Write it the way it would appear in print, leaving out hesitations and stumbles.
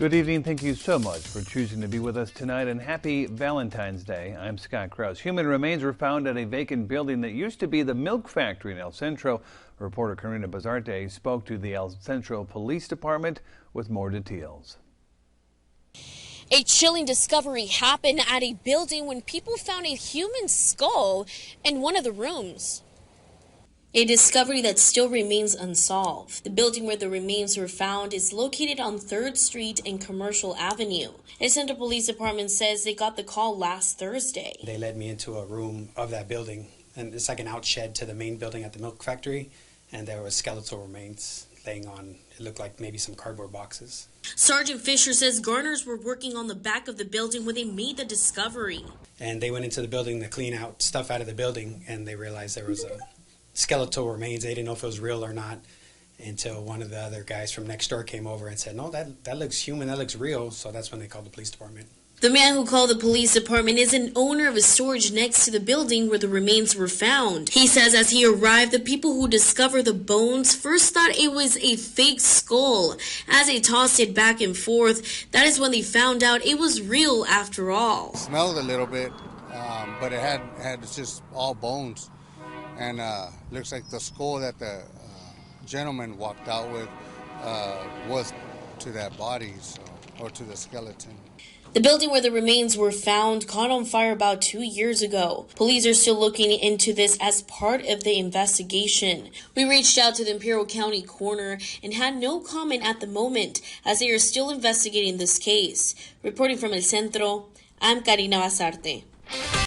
Good evening. Thank you so much for choosing to be with us tonight, and happy Valentine's Day. I'm Scott Krause. Human remains were found at a vacant building that used to be the milk factory in El Centro. Reporter Karina Bazarte spoke to the El Centro Police Department with more details. A chilling discovery happened at a building when people found a human skull in one of the rooms. A discovery that still remains unsolved. The building where the remains were found is located on 3rd Street and Commercial Avenue. The Central Police Department says they got the call last Thursday. They led me into a room of that building, and it's like an outshed to the main building at the milk factory, and there was skeletal remains laying on, it looked like maybe some cardboard boxes. Sergeant Fisher says gardeners were working on the back of the building when they made the discovery. And they went into the building to clean out stuff out of the building, and they realized there was a skeletal remains. They didn't know if it was real or not until one of the other guys from next door came over and said, no, that looks human, that looks real. So that's when they called the police department. The man who called the police department is an owner of a storage next to the building where the remains were found. He says as he arrived, the people who discovered the bones first thought it was a fake skull. As they tossed it back and forth, that is when they found out it was real after all. It smelled a little bit, but it had just all bones. And looks like the skull that the gentleman walked out with was to that body, or to the skeleton. The building where the remains were found caught on fire about 2 years ago. Police are still looking into this as part of the investigation. We reached out to the Imperial County coroner and had no comment at the moment as they are still investigating this case. Reporting from El Centro, I'm Karina Bazarte.